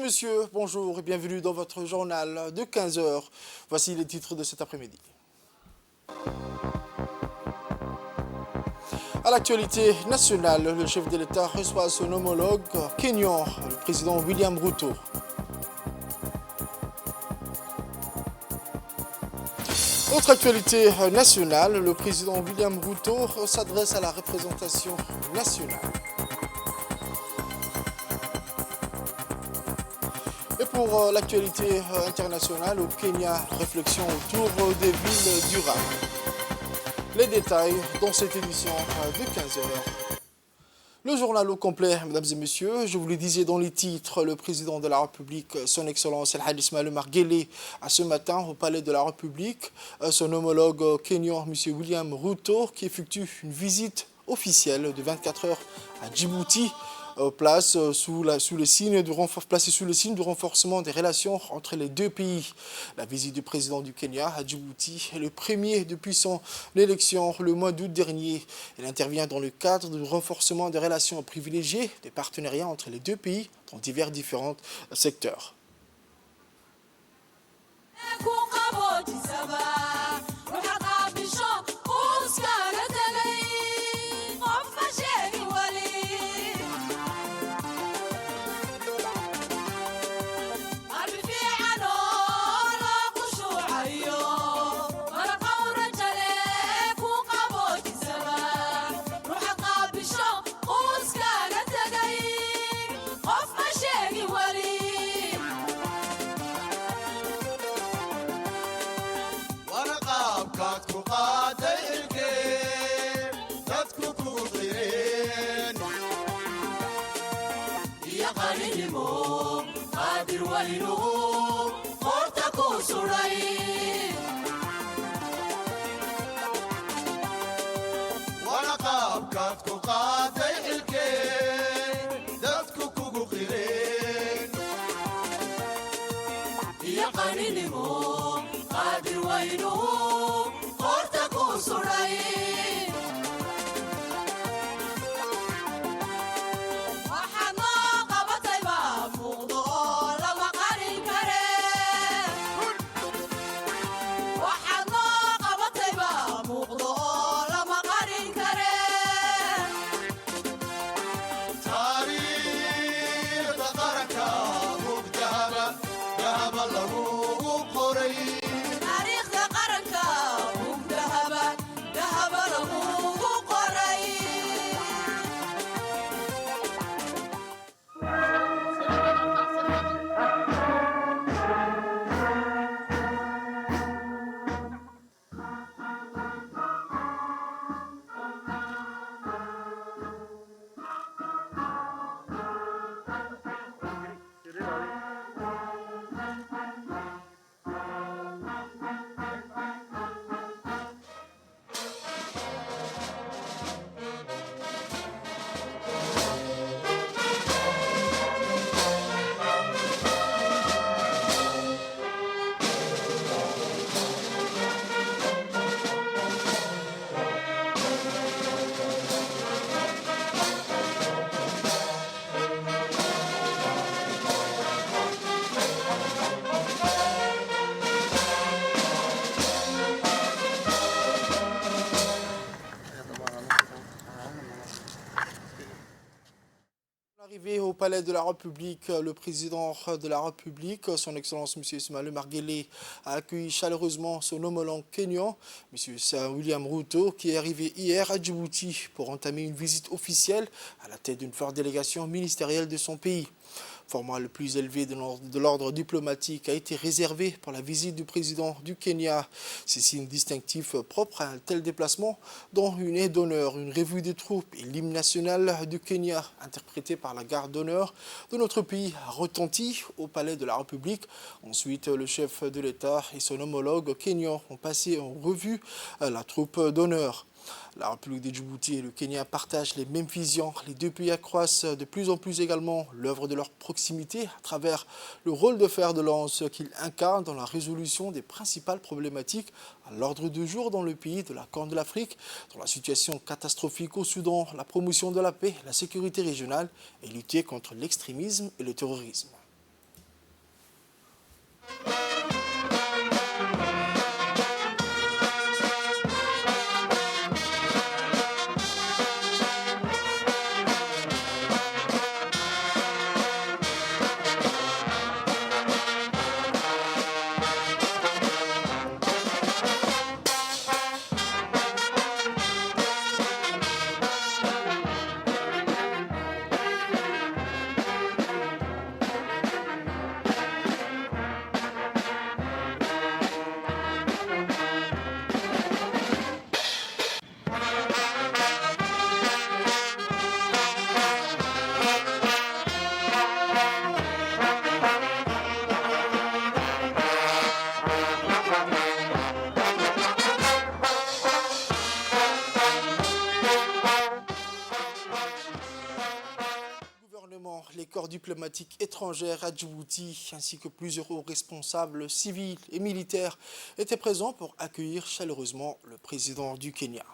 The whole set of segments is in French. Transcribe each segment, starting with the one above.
messieurs, bonjour et bienvenue dans votre journal de 15 heures. Voici les titres de cet après-midi. À l'actualité nationale, le chef de l'État reçoit son homologue kényan, le président William Ruto. Autre actualité nationale, le président William Ruto s'adresse à la représentation nationale. Et pour l'actualité internationale, au Kenya, réflexion autour des villes durables. Les détails dans cette édition de 15 heures. Le journal au complet, mesdames et messieurs, je vous le disais dans les titres, le président de la République, son Excellence El Hadj Ismaïla Omar Guelleh, a ce matin au Palais de la République son homologue kényan, M. William Ruto, qui effectue une visite officielle de 24 heures à Djibouti, placé sous le signe du renforcement des relations entre les deux pays. La visite du président du Kenya à Djibouti est le premier depuis son élection le mois d'août dernier. Elle intervient dans le cadre du renforcement des relations privilégiées, des partenariats entre les deux pays dans différents secteurs. Arrivé au Palais de la République, le président de la République, son Excellence M. Ismaïla Omar Guelleh, a accueilli chaleureusement son homologue kényan, M. William Ruto, qui est arrivé hier à Djibouti pour entamer une visite officielle à la tête d'une forte délégation ministérielle de son pays. Format le plus élevé de l'ordre diplomatique a été réservé pour la visite du président du Kenya. Ces signes distinctifs propres à un tel déplacement, dont une aide d'honneur, une revue des troupes et l'hymne national du Kenya, interprété par la garde d'honneur de notre pays, a retenti au Palais de la République. Ensuite, le chef de l'État et son homologue kényan ont passé en revue la troupe d'honneur. La République de Djibouti et le Kenya partagent les mêmes visions. Les deux pays accroissent de plus en plus également l'œuvre de leur proximité à travers le rôle de fer de lance qu'ils incarnent dans la résolution des principales problématiques à l'ordre du jour dans le pays de la Corne de l'Afrique, dans la situation catastrophique au Soudan, la promotion de la paix, la sécurité régionale et lutter contre l'extrémisme et le terrorisme. diplomatique étrangère à Djibouti, ainsi que plusieurs hauts responsables civils et militaires étaient présents pour accueillir chaleureusement le président du Kenya.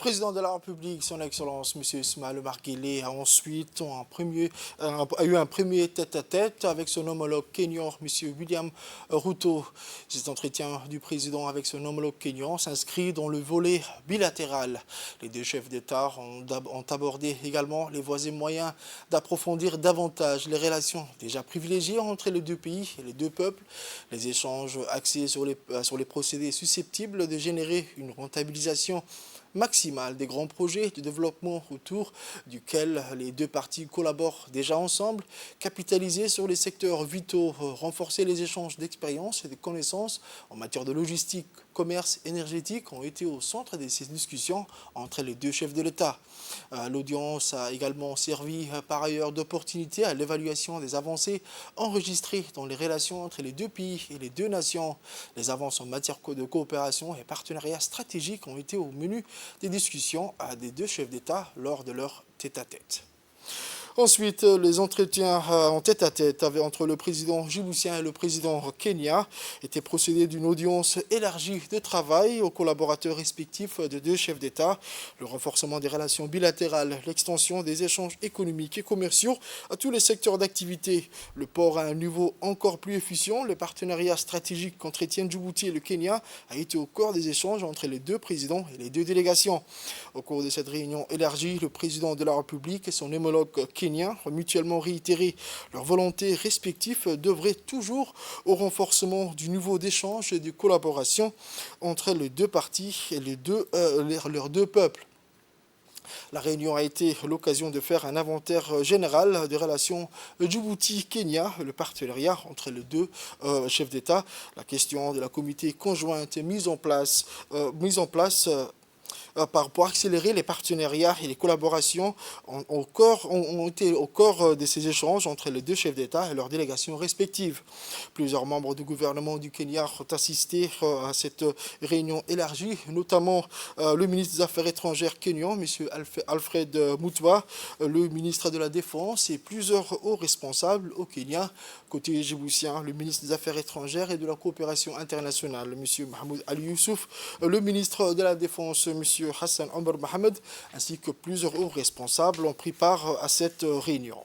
président de la République, son Excellence, M. Ismaël Omar Guelleh, a ensuite a eu un premier tête-à-tête avec son homologue kényan, M. William Ruto. Cet entretien du président avec son homologue kényan s'inscrit dans le volet bilatéral. Les deux chefs d'État ont abordé également les voies et moyens d'approfondir davantage les relations déjà privilégiées entre les deux pays et les deux peuples. Les échanges axés sur les procédés susceptibles de générer une rentabilisation maximale des grands projets de développement autour duquel les deux parties collaborent déjà ensemble, capitaliser sur les secteurs vitaux, renforcer les échanges d'expériences et de connaissances en matière de logistique, commerce, énergétique ont été au centre de ces discussions entre les deux chefs de l'État. L'audience a également servi par ailleurs d'opportunité à l'évaluation des avancées enregistrées dans les relations entre les deux pays et les deux nations. Les avances en matière de coopération et partenariat stratégique ont été au menu des discussions des deux chefs d'État lors de leur tête-à-tête. Ensuite, les entretiens en tête-à-tête entre le président djiboutien et le président kenyan étaient procédés d'une audience élargie de travail aux collaborateurs respectifs des deux chefs d'État, le renforcement des relations bilatérales, l'extension des échanges économiques et commerciaux à tous les secteurs d'activité, le port à un niveau encore plus efficient, le partenariat stratégique qu'entretiennent Djibouti et le Kenya a été au cœur des échanges entre les deux présidents et les deux délégations. Au cours de cette réunion élargie, le président de la République et son homologue kenyan ont mutuellement réitéré leur volonté respective d'œuvrer toujours au renforcement du niveau d'échange et de collaboration entre les deux parties et leurs deux peuples. La réunion a été l'occasion de faire un inventaire général des relations Djibouti-Kenya, le partenariat entre les deux chefs d'État. La question de la comité conjointe mise en place pour accélérer les partenariats et les collaborations ont été au cœur de ces échanges entre les deux chefs d'État et leurs délégations respectives. Plusieurs membres du gouvernement du Kenya ont assisté à cette réunion élargie, notamment le ministre des Affaires étrangères kenyan, M. Alfred Mutua, le ministre de la Défense et plusieurs hauts responsables au Kenya. Côté djiboutien, le ministre des Affaires étrangères et de la coopération internationale, M. Mahmoud Ali Youssouf, le ministre de la Défense, M. Hassan Omar Mohamed, ainsi que plusieurs hauts responsables ont pris part à cette réunion.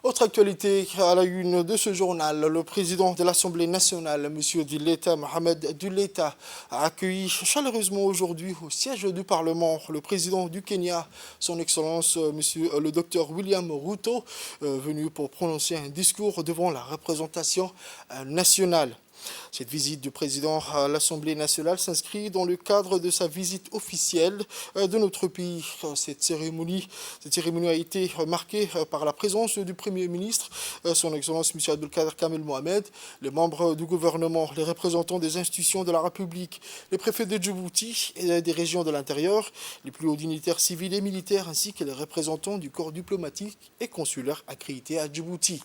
Autre actualité à la une de ce journal, le président de l'Assemblée nationale, M. Duleta Mohamed Duleta, a accueilli chaleureusement aujourd'hui au siège du Parlement le président du Kenya, son Excellence le Dr William Ruto, venu pour prononcer un discours devant la représentation nationale. Cette visite du président à l'Assemblée nationale s'inscrit dans le cadre de sa visite officielle de notre pays. Cette cérémonie a été marquée par la présence du Premier ministre, son Excellence M. Abdelkader Kamel Mohamed, les membres du gouvernement, les représentants des institutions de la République, les préfets de Djibouti et des régions de l'intérieur, les plus hauts dignitaires civils et militaires, ainsi que les représentants du corps diplomatique et consulaire accrédité à Djibouti.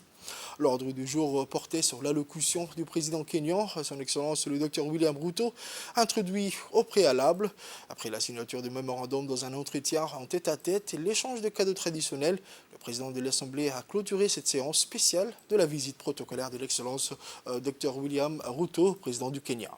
L'ordre du jour portait sur l'allocution du président kenyan, son Excellence le Dr William Ruto, introduit au préalable. Après la signature du mémorandum dans un entretien en tête-à-tête et l'échange de cadeaux traditionnels, le président de l'Assemblée a clôturé cette séance spéciale de la visite protocolaire de l'Excellence Dr William Ruto, président du Kenya.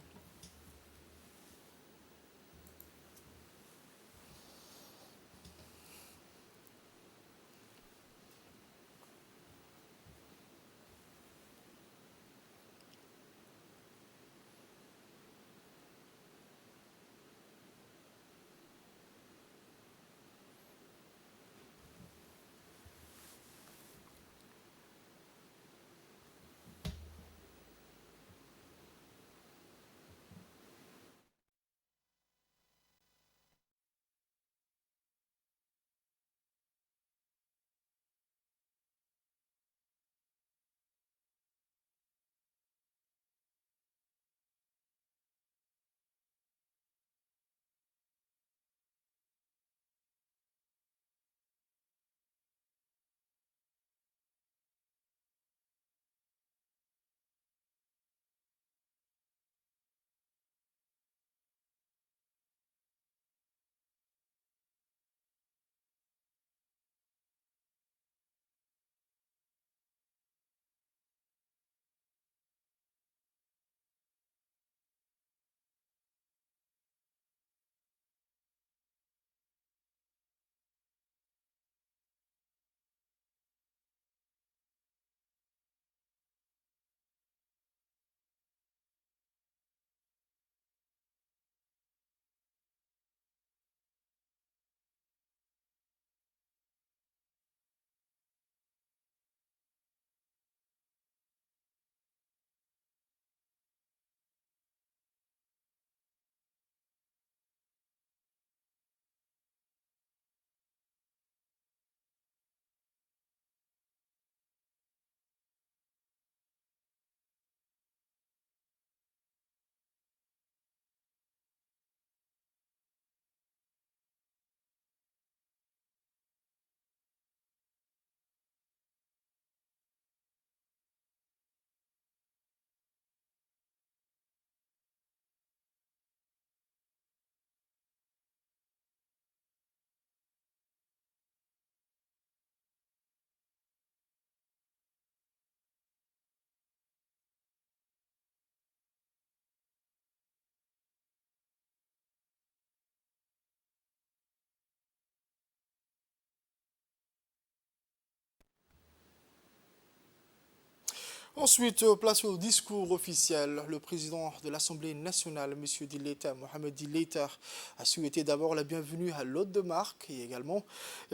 Ensuite, place au discours officiel. Le président de l'Assemblée nationale, M. Dileita, Mohamed Dileita, a souhaité d'abord la bienvenue à l'hôte de marque et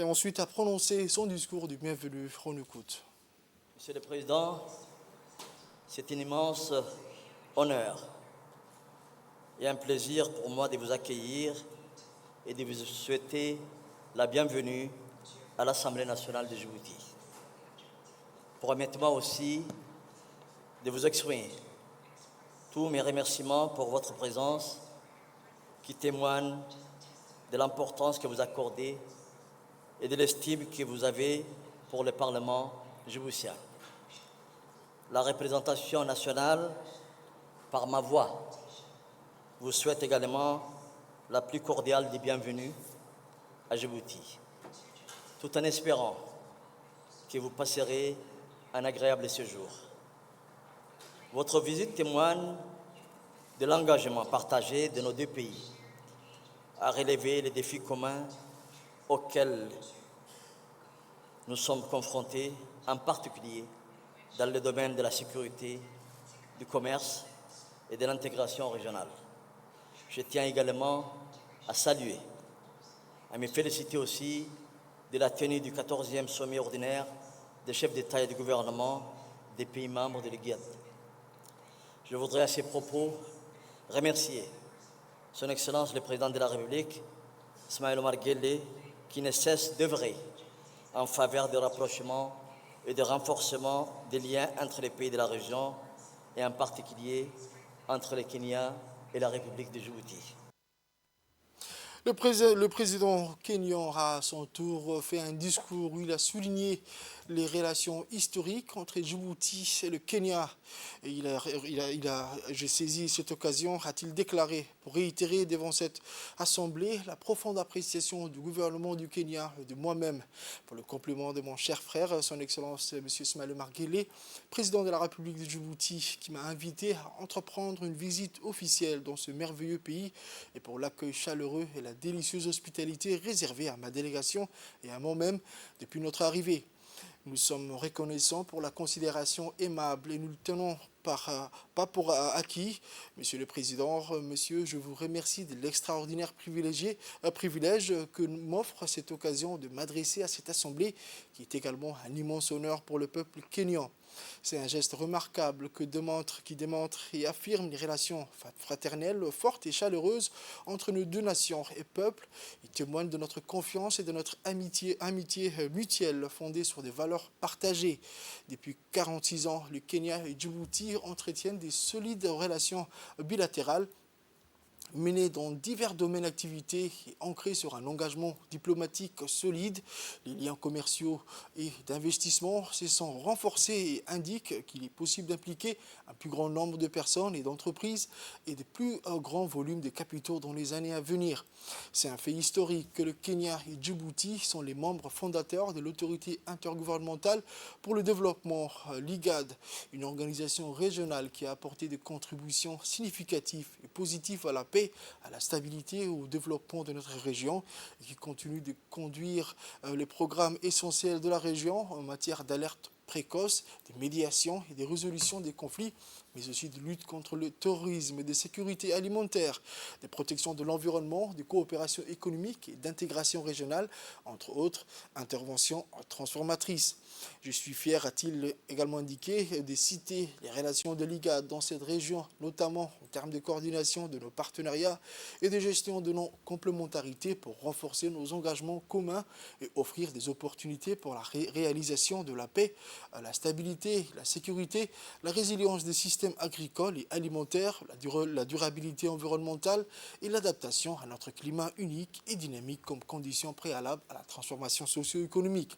ensuite a prononcé son discours de bienvenue. On écoute. Monsieur le Président, c'est un immense honneur et un plaisir pour moi de vous accueillir et de vous souhaiter la bienvenue à l'Assemblée nationale de Djibouti. Permettez-moi aussi de vous exprimer tous mes remerciements pour votre présence qui témoigne de l'importance que vous accordez et de l'estime que vous avez pour le Parlement djiboutien. La représentation nationale, par ma voix, vous souhaite également la plus cordiale des bienvenues à Djibouti, tout en espérant que vous passerez un agréable séjour. Votre visite témoigne de l'engagement partagé de nos deux pays à relever les défis communs auxquels nous sommes confrontés, en particulier dans le domaine de la sécurité, du commerce et de l'intégration régionale. Je tiens également à saluer, à me féliciter aussi de la tenue du 14e sommet ordinaire des chefs d'État et de gouvernement des pays membres de l'IGAD. Je voudrais à ces propos remercier Son Excellence le Président de la République, Ismaël Omar Guelleh, qui ne cesse d'œuvrer en faveur du rapprochement et de renforcement des liens entre les pays de la région et en particulier entre le Kenya et la République de Djibouti. Le président kenyan a à son tour fait un discours où il a souligné les relations historiques entre Djibouti et le Kenya. Et j'ai saisi cette occasion, a-t-il déclaré, pour réitérer devant cette assemblée la profonde appréciation du gouvernement du Kenya et de moi-même pour le complément de mon cher frère, son Excellence M. Ismaël Omar Guelleh, président de la République de Djibouti, qui m'a invité à entreprendre une visite officielle dans ce merveilleux pays et pour l'accueil chaleureux et la délicieuse hospitalité réservée à ma délégation et à moi-même depuis notre arrivée. Nous sommes reconnaissants pour la considération aimable et nous le tenons pas pour acquis. Monsieur le Président, monsieur, je vous remercie de l'extraordinaire privilège que m'offre cette occasion de m'adresser à cette assemblée qui est également un immense honneur pour le peuple kényan. C'est un geste remarquable qui démontre et affirme les relations fraternelles fortes et chaleureuses entre nos deux nations et peuples. Il témoigne de notre confiance et de notre amitié mutuelle fondée sur des valeurs partagées. Depuis 46 ans, le Kenya et Djibouti entretiennent des solides relations bilatérales menées dans divers domaines d'activité et ancrées sur un engagement diplomatique solide. Les liens commerciaux et d'investissement se sont renforcés et indiquent qu'il est possible d'impliquer un plus grand nombre de personnes et d'entreprises et de plus grands volumes de capitaux dans les années à venir. C'est un fait historique que le Kenya et Djibouti sont les membres fondateurs de l'autorité intergouvernementale pour le développement, l'IGAD, une organisation régionale qui a apporté des contributions significatives et positives à la paix, à la stabilité et au développement de notre région et qui continue de conduire les programmes essentiels de la région en matière d'alerte précoce, de médiation et de résolution des conflits, mais aussi de lutte contre le terrorisme, de sécurité alimentaire, de protection de l'environnement, de coopération économique et d'intégration régionale, entre autres interventions transformatrices. Je suis fier, a-t-il également indiqué, de citer les relations de l'IGAD dans cette région, notamment en termes de coordination de nos partenariats et de gestion de nos complémentarités pour renforcer nos engagements communs et offrir des opportunités pour la réalisation de la paix, la stabilité, la sécurité, la résilience des systèmes agricoles et alimentaires, la durabilité environnementale et l'adaptation à notre climat unique et dynamique comme condition préalable à la transformation socio-économique.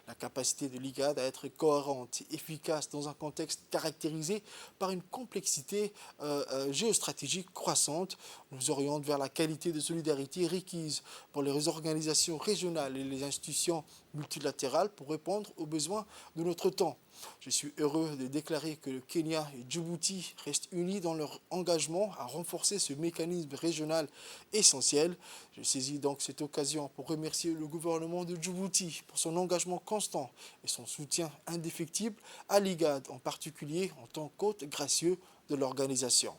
La capacité de l'IGAD à être cohérente et efficace dans un contexte caractérisé par une complexité géostratégique croissante nous oriente vers la qualité de solidarité requise pour les organisations régionales et les institutions multilatérale pour répondre aux besoins de notre temps. Je suis heureux de déclarer que le Kenya et Djibouti restent unis dans leur engagement à renforcer ce mécanisme régional essentiel. Je saisis donc cette occasion pour remercier le gouvernement de Djibouti pour son engagement constant et son soutien indéfectible à l'IGAD, en particulier en tant qu'hôte gracieux de l'organisation.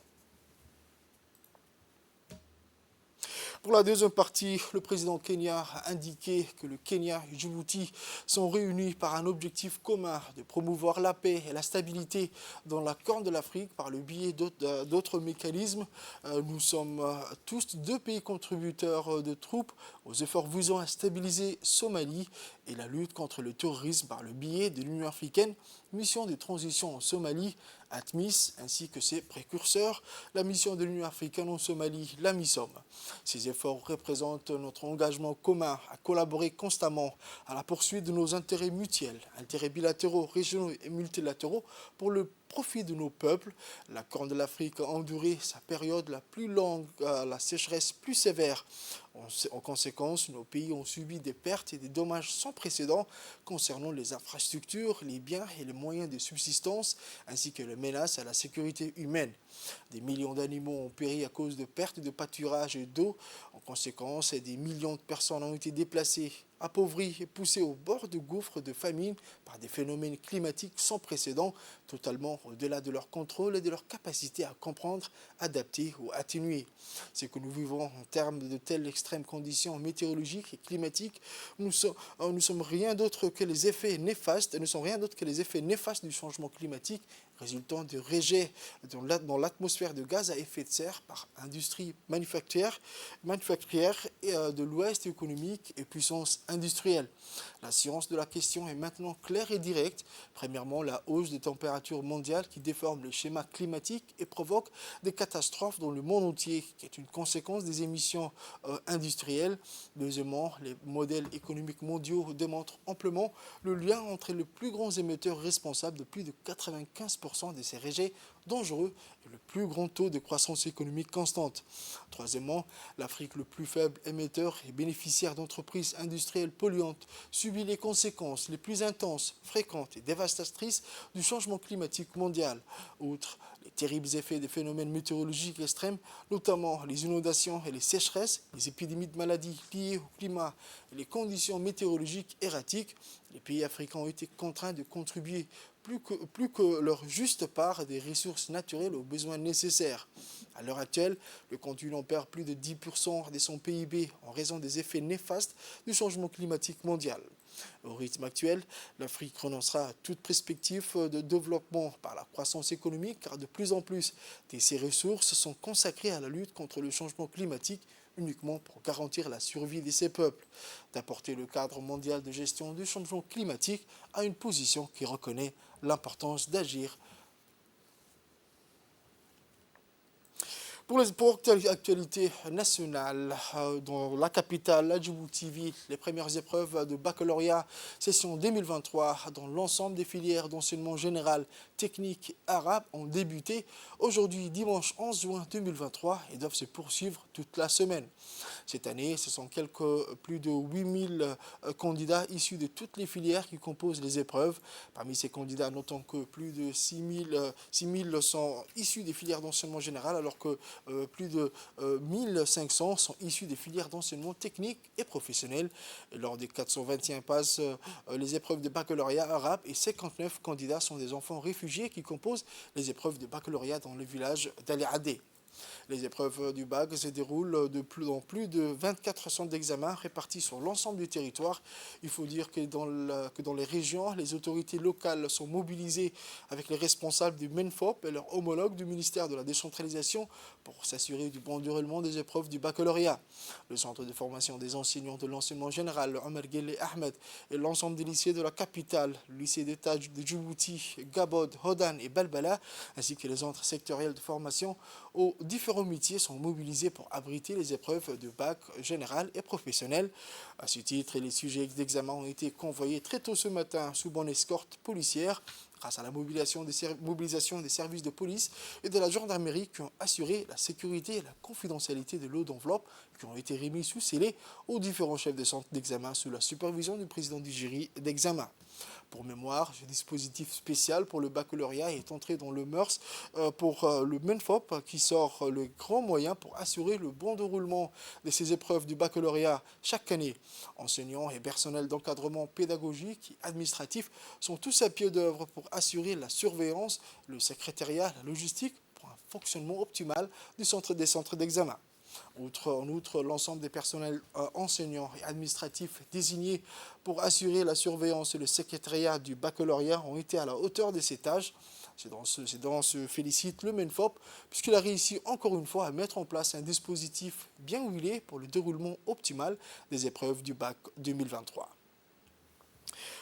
Pour la deuxième partie, le président Kenya a indiqué que le Kenya et Djibouti sont réunis par un objectif commun de promouvoir la paix et la stabilité dans la Corne de l'Afrique par le biais d'autres mécanismes. Nous sommes tous deux pays contributeurs de troupes aux efforts visant à stabiliser Somalie et la lutte contre le terrorisme par le biais de l'Union africaine, mission de transition en Somalie, ATMIS, ainsi que ses précurseurs, la mission de l'Union africaine en Somalie, la MISOM. Ces efforts représentent notre engagement commun à collaborer constamment à la poursuite de nos intérêts mutuels, intérêts bilatéraux, régionaux et multilatéraux pour le profit de nos peuples. La Corne de l'Afrique a enduré sa période la plus longue, la sécheresse plus sévère. En conséquence, nos pays ont subi des pertes et des dommages sans précédent concernant les infrastructures, les biens et les moyens de subsistance, ainsi que les menaces à la sécurité humaine. Des millions d'animaux ont péri à cause de pertes de pâturage et d'eau. En conséquence, des millions de personnes ont été déplacées, appauvries et poussées au bord du gouffre de famine par des phénomènes climatiques sans précédent, totalement au-delà de leur contrôle et de leur capacité à comprendre, adapter ou atténuer. Ce que nous vivons en termes de telles extrêmes conditions météorologiques et climatiques, nous sommes rien d'autre que les effets néfastes, du changement climatique résultant de rejets dans l'atmosphère de gaz à effet de serre par industrie manufacturière et de l'Ouest économique et puissance industrielle. La science de la question est maintenant claire et directe. Premièrement, la hausse des températures mondiales qui déforme les schémas climatiques et provoque des catastrophes dans le monde entier, qui est une conséquence des émissions industrielles. Deuxièmement, les modèles économiques mondiaux démontrent amplement le lien entre les plus grands émetteurs responsables de plus de 95% de ces rejets dangereux et le plus grand taux de croissance économique constante. Troisièmement, l'Afrique, le plus faible émetteur et bénéficiaire d'entreprises industrielles polluantes, subit les conséquences les plus intenses, fréquentes et dévastatrices du changement climatique mondial. Outre les terribles effets des phénomènes météorologiques extrêmes, notamment les inondations et les sécheresses, les épidémies de maladies liées au climat et les conditions météorologiques erratiques, les pays africains ont été contraints de contribuer plus que leur juste part des ressources naturelles aux besoins nécessaires. À l'heure actuelle, le continent perd plus de 10% de son PIB en raison des effets néfastes du changement climatique mondial. Au rythme actuel, l'Afrique renoncera à toute perspective de développement par la croissance économique car de plus en plus de ses ressources sont consacrées à la lutte contre le changement climatique uniquement pour garantir la survie de ces peuples, d'apporter le cadre mondial de gestion du changement climatique à une position qui reconnaît l'importance d'agir. Pour l'actualité nationale, dans la capitale, la Djibouti, les premières épreuves de baccalauréat session 2023 dans l'ensemble des filières d'enseignement général, technique, arabe ont débuté aujourd'hui, dimanche 11 juin 2023, et doivent se poursuivre toute la semaine. Cette année, ce sont plus de 8000 candidats issus de toutes les filières qui composent les épreuves. Parmi ces candidats, notons que plus de 6000 sont issus des filières d'enseignement général, alors que plus de 1500 sont issus des filières d'enseignement technique et professionnel. Et lors des 421 passent les épreuves de baccalauréat arabe et 59 candidats sont des enfants réfugiés qui composent les épreuves de baccalauréat dans le village d'Ali Adé. Les épreuves du bac se déroulent dans plus de 24 centres d'examen répartis sur l'ensemble du territoire. Il faut dire que dans les régions, les autorités locales sont mobilisées avec les responsables du MENFOP et leurs homologues du ministère de la décentralisation pour s'assurer du bon déroulement des épreuves du baccalauréat. Le centre de formation des enseignants de l'enseignement général, Omar Guelleh Ahmed, et l'ensemble des lycées de la capitale, le lycée d'État de Djibouti, Gabod, Hodan et Balbala, ainsi que les centres sectoriels de formation aux différents métiers sont mobilisés pour abriter les épreuves de bac général et professionnel. À ce titre, les sujets d'examen ont été convoyés très tôt ce matin sous bonne escorte policière. grâce à la mobilisation des services de police et de la gendarmerie qui ont assuré la sécurité et la confidentialité de lots d'enveloppes qui ont été remis sous scellés aux différents chefs de centre d'examen sous la supervision du président du jury d'examen. Pour mémoire, ce dispositif spécial pour le baccalauréat est entré dans le mœurs pour le MENFOP qui sort le grand moyen pour assurer le bon déroulement de ces épreuves du baccalauréat chaque année. Enseignants et personnels d'encadrement pédagogique et administratif sont tous à pied d'œuvre pour assurer la surveillance, le secrétariat, la logistique pour un fonctionnement optimal des centres d'examen. En outre, l'ensemble des personnels enseignants et administratifs désignés pour assurer la surveillance et le secrétariat du baccalauréat ont été à la hauteur de ces tâches. C'est dans ce félicite le MENFOP, puisqu'il a réussi encore une fois à mettre en place un dispositif bien huilé pour le déroulement optimal des épreuves du bac 2023.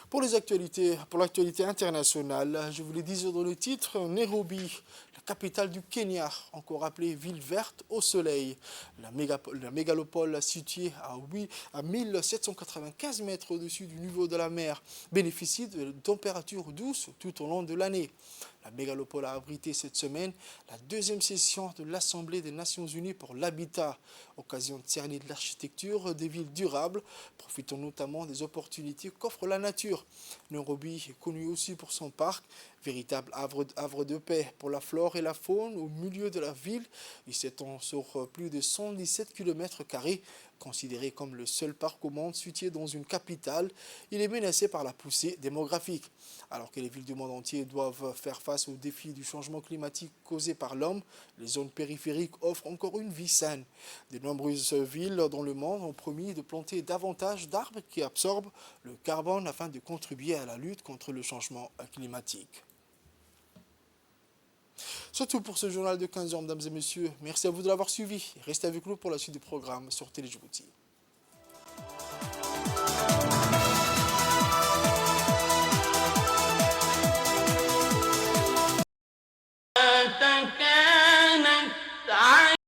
Pour l'actualité internationale, je vous l'ai dit dans le titre, Nairobi, la capitale du Kenya, encore appelée ville verte au soleil. La mégalopole située à 1795 mètres au-dessus du niveau de la mer bénéficie de températures douces tout au long de l'année. La mégalopole a abrité cette semaine la deuxième session de l'Assemblée des Nations Unies pour l'habitat, occasion de cerner de l'architecture des villes durables, profitant notamment des opportunités qu'offre la nature. Nairobi est connu aussi pour son parc, véritable havre de paix pour la flore et la faune au milieu de la ville. Il s'étend sur plus de 117 km², considéré comme le seul parc au monde situé dans une capitale. Il est menacé par la poussée démographique. Alors que les villes du monde entier doivent faire face aux défis du changement climatique causé par l'homme, les zones périphériques offrent encore une vie saine. De nombreuses villes dans le monde ont promis de planter davantage d'arbres qui absorbent le carbone afin de contribuer à la lutte contre le changement climatique. C'est tout pour ce journal de 15 heures, mesdames et messieurs. Merci à vous de l'avoir suivi. Restez avec nous pour la suite du programme sur Télé Djibouti.